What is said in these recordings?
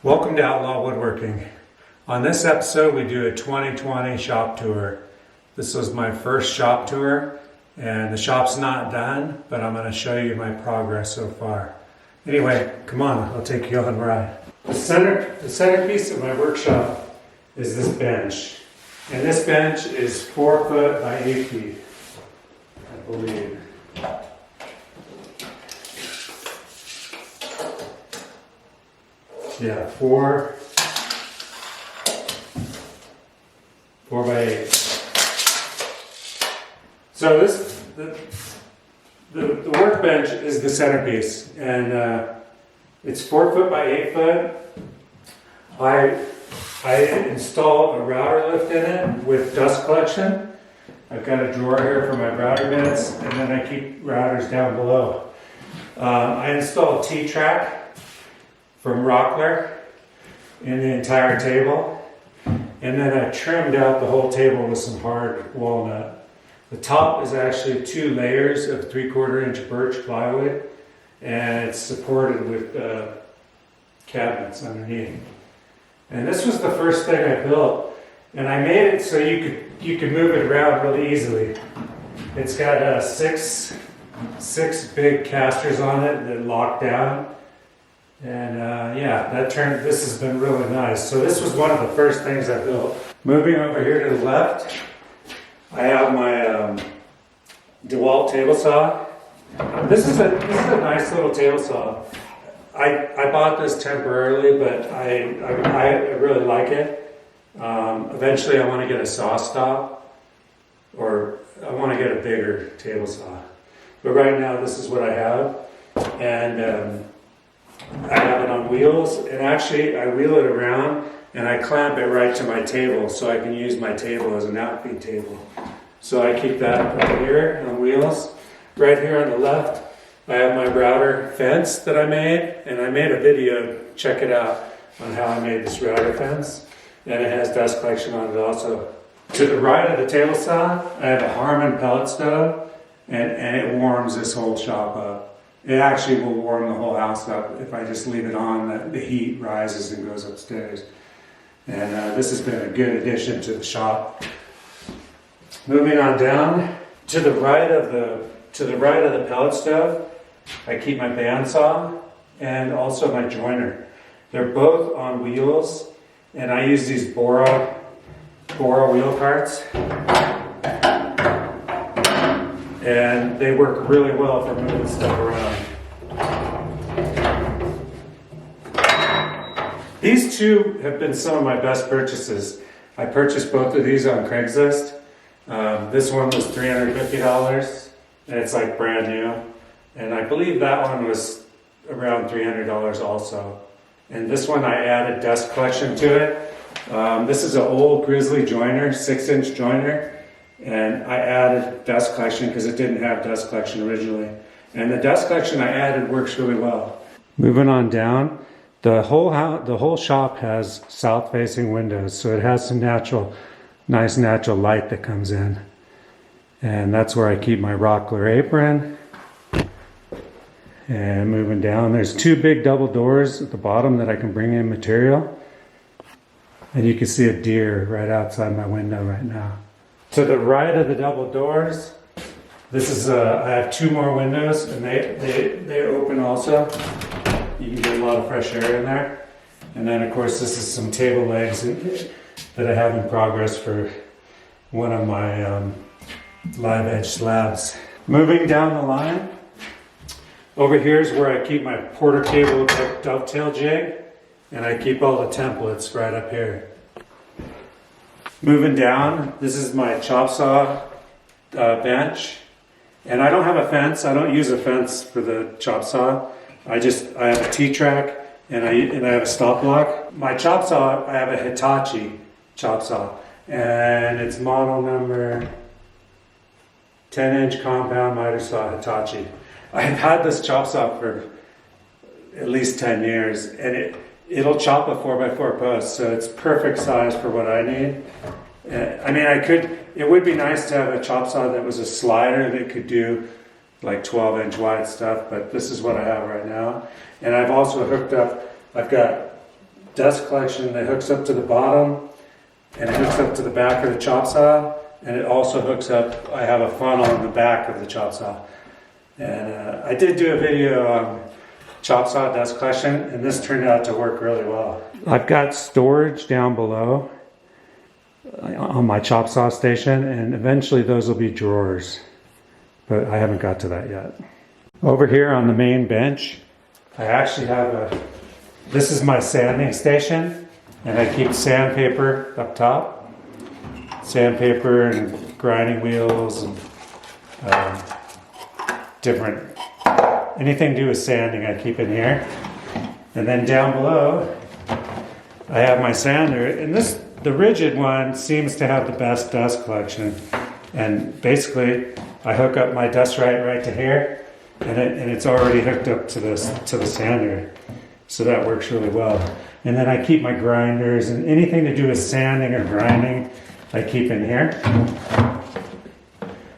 Welcome to Outlaw Woodworking. On this episode we do a 2020 shop tour. This was my first shop tour and the shop's not done, but I'm going to show you my progress so far. Anyway, come on, I'll take you on a ride. The centerpiece of my workshop is this bench. And this bench is 4 foot by 8 feet, I believe. Yeah, 4 by 8. So the workbench is the centerpiece, and it's 4 foot by 8 foot. I install a router lift in it with dust collection. I've got a drawer here for my router bits, and then I keep routers down below. I install a T-track from Rockler in the entire table, and then I trimmed out the whole table with some hard walnut. The top is actually 2 layers of 3/4 inch birch plywood, and it's supported with cabinets underneath. And this was the first thing I built, and I made it so you could move it around really easily. It's got six big casters on it that lock down. And yeah, this has been really nice. So this was one of the first things I built. Moving over here to the left, I have my DeWalt table saw. This is a nice little table saw. I bought this temporarily, but I really like it. Eventually I want to get a saw stop, or I want to get a bigger table saw. But right now this is what I have. And I have it on wheels, and actually I wheel it around and I clamp it right to my table so I can use my table as an outfeed table. So I keep that right here on wheels. Right here on the left I have my router fence that I made, and I made a video, check it out, on how I made this router fence, and it has dust collection on it also. To the right of the table saw I have a Harman pellet stove, and it warms this whole shop up. It actually will warm the whole house up if I just leave it on. The heat rises and goes upstairs. And this has been a good addition to the shop. Moving on down to the right of the pellet stove, I keep my bandsaw and also my joiner. They're both on wheels, and I use these Bora wheel carts. And they work really well for moving stuff around. These two have been some of my best purchases. I purchased both of these on Craigslist. This one was $350, and it's like brand new. And I believe that one was around $300 also. And this one I added dust collection to it. This is an old Grizzly joiner, 6-inch joiner. And I added dust collection because it didn't have dust collection originally. And the dust collection I added works really well. Moving on down, the whole shop has south-facing windows, so it has some nice natural light that comes in. And that's where I keep my Rockler apron. And moving down, there's 2 big double doors at the bottom that I can bring in material. And you can see a deer right outside my window right now. To the right of the double doors, this is I have 2 more windows, and they open also. You can get a lot of fresh air in there. And then of course this is some table legs that I have in progress for one of my live edge slabs. Moving down the line, over here is where I keep my Porter cable dovetail jig, and I keep all the templates right up here. Moving down, this is my chop saw bench, and I don't have a fence. I don't use a fence for the chop saw. I have a T-track, and I have a stop block. My chop saw, I have a Hitachi chop saw, and it's model number 10-inch compound miter saw Hitachi. I've had this chop saw for at least 10 years, and it'll chop a 4x4 post, so it's perfect size for what I need. I mean, it would be nice to have a chop saw that was a slider that could do like 12-inch wide stuff, but this is what I have right now. And I've also hooked up, I've got dust collection that hooks up to the bottom, and it hooks up to the back of the chop saw, and it also hooks up, I have a funnel in the back of the chop saw. And I did do a video on chop saw dust collection, and this turned out to work really well. I've got storage down below on my chop saw station, and eventually those will be drawers, but I haven't got to that yet. Over here on the main bench, I actually have this is my sanding station, and I keep sandpaper up top. Sandpaper and grinding wheels and anything to do with sanding I keep in here. And then down below, I have my sander, and the rigid one seems to have the best dust collection. And basically, I hook up my dust right to here, and it's already hooked up to the sander. So that works really well. And then I keep my grinders and anything to do with sanding or grinding, I keep in here.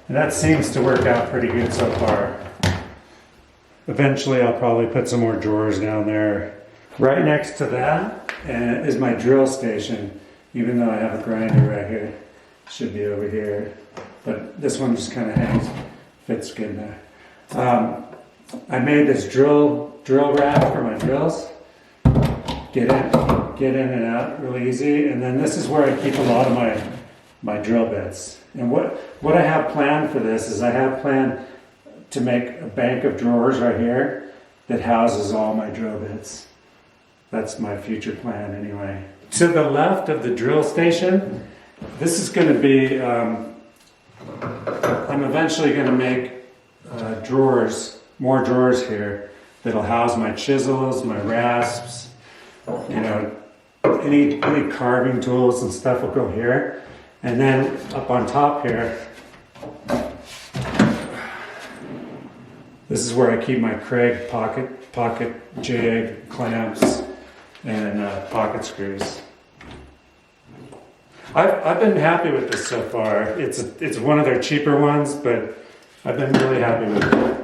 And that seems to work out pretty good so far. Eventually I'll probably put some more drawers down there. Right next to that is my drill station, even though I have a grinder right here. Should be over here. But this one just kind of hangs, fits good there. I made this drill rack for my drills. Get in and out really easy. And then this is where I keep a lot of my drill bits. And what I have planned for this is I have planned to make a bank of drawers right here that houses all my drill bits. That's my future plan anyway. To the left of the drill station, this is going to be, I'm eventually going to make drawers, more drawers here that'll house my chisels, my rasps, you know, any carving tools and stuff will go here. And then up on top here, this is where I keep my Craig pocket jig clamps and pocket screws. I've been happy with this so far. It's one of their cheaper ones, but I've been really happy with it.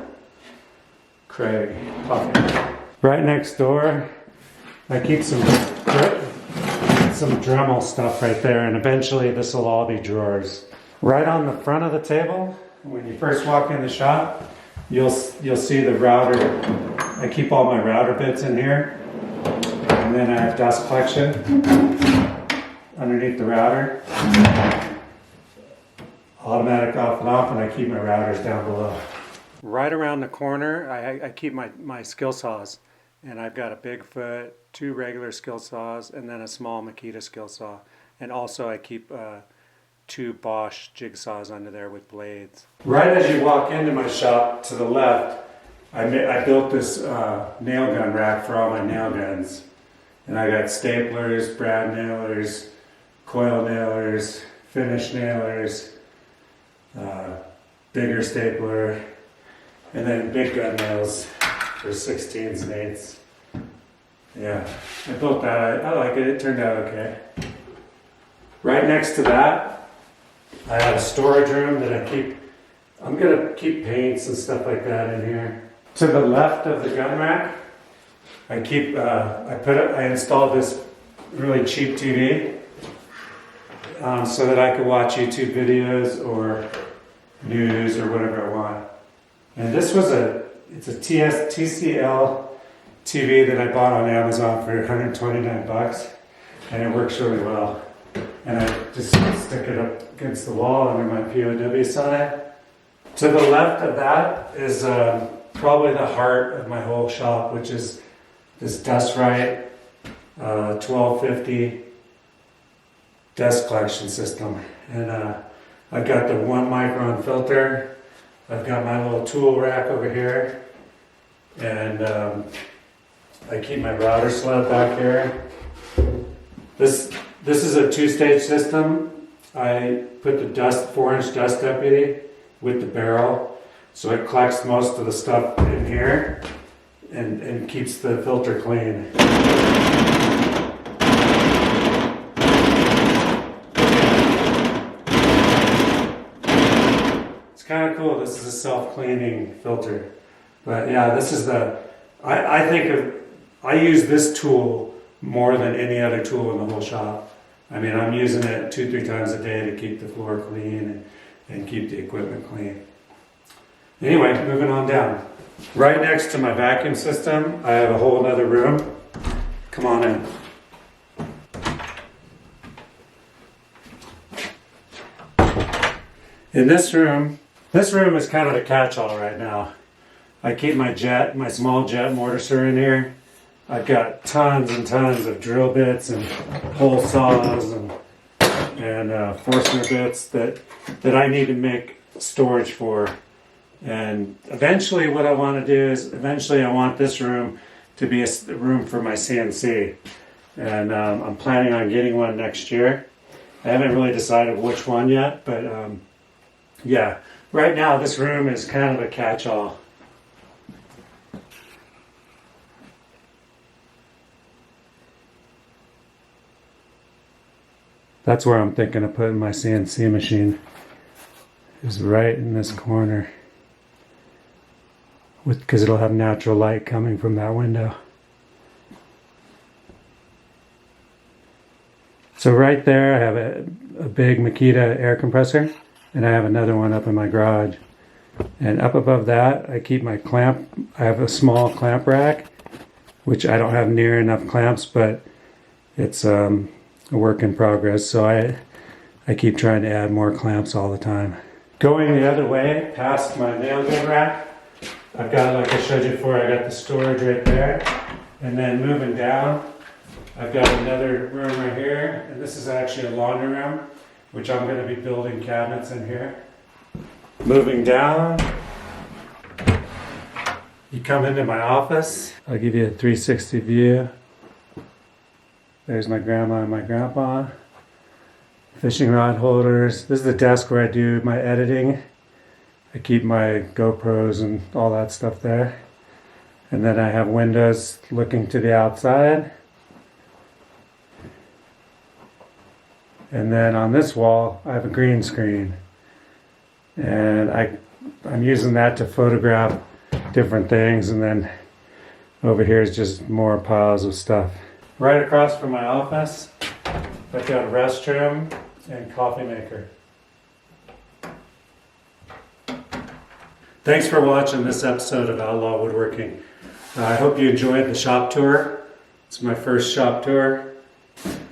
Craig pocket. Right next door, I keep some Dremel stuff right there, and eventually this will all be drawers. Right on the front of the table, when you first walk in the shop, you'll see the router. I keep all my router bits in here, and then I have dust collection underneath the router. Automatic off and off, and I keep my routers down below. Right around the corner, I keep my skill saws, and I've got a Bigfoot, 2 regular skill saws, and then a small Makita skill saw. And also I keep 2 Bosch jigsaws under there with blades. Right as you walk into my shop to the left, I built this nail gun rack for all my nail guns. And I got staplers, brad nailers, coil nailers, finish nailers, bigger stapler, and then big gun nails for 16s and 8s. Yeah, I built that. I like it. It turned out okay. Right next to that, I have a storage room that I'm gonna keep paints and stuff like that in here. To the left of the gun rack, I installed this really cheap TV so that I could watch YouTube videos or news or whatever I want. And this was it's a TCL TV that I bought on Amazon for 129 bucks, and it works really well. And I just stick it up against the wall under my POW sign. To the left of that is probably the heart of my whole shop, which is this Dust Right 1250 dust collection system. And I've got the 1 micron filter. I've got my little tool rack over here, and I keep my router sled back here. This is a 2-stage system. I put the 4-inch dust deputy with the barrel, so it collects most of the stuff in here and keeps the filter clean. It's kind of cool. This is a self-cleaning filter. But yeah, this is I use this tool more than any other tool in the whole shop. I mean, I'm using it 2-3 times a day to keep the floor clean and keep the equipment clean. Anyway, moving on down. Right next to my vacuum system, I have a whole other room. Come on in. In this room is kind of the catch-all right now. I keep my small jet mortiser in here. I've got tons and tons of drill bits and hole saws and Forstner bits that I need to make storage for. And eventually what I want to do is, I want this room to be a room for my CNC. And I'm planning on getting one next year. I haven't really decided which one yet, but yeah, right now this room is kind of a catch-all. That's where I'm thinking of putting my CNC machine, is right in this corner, because it'll have natural light coming from that window. So right there I have a big Makita air compressor, and I have another one up in my garage. And up above that I keep my clamp. I have a small clamp rack, which I don't have near enough clamps, but it's a work in progress, so I keep trying to add more clamps all the time. Going the other way, past my nail gun rack, I've got, like I showed you before, I got the storage right there. And then moving down, I've got another room right here, and this is actually a laundry room, which I'm going to be building cabinets in here. Moving down, you come into my office. I'll give you a 360 view. There's my grandma and my grandpa. Fishing rod holders. This is the desk where I do my editing. I keep my GoPros and all that stuff there. And then I have windows looking to the outside. And then on this wall, I have a green screen. And I'm using that to photograph different things. And then over here is just more piles of stuff. Right across from my office, I've got a restroom and coffee maker. Thanks for watching this episode of Outlaw Woodworking. I hope you enjoyed the shop tour. It's my first shop tour.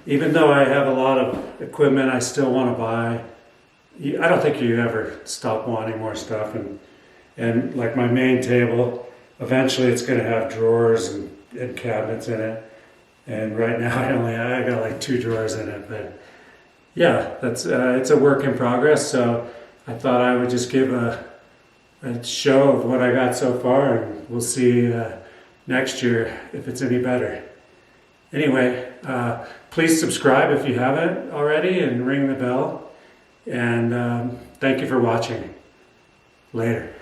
Even though I have a lot of equipment I still want to buy, I don't think you ever stop wanting more stuff. And like my main table, eventually it's going to have drawers and cabinets in it. And right now I got like 2 drawers in it, but yeah, that's it's a work in progress. So I thought I would just give a show of what I got so far, and we'll see next year if it's any better. Anyway, please subscribe if you haven't already, and ring the bell. And thank you for watching. Later.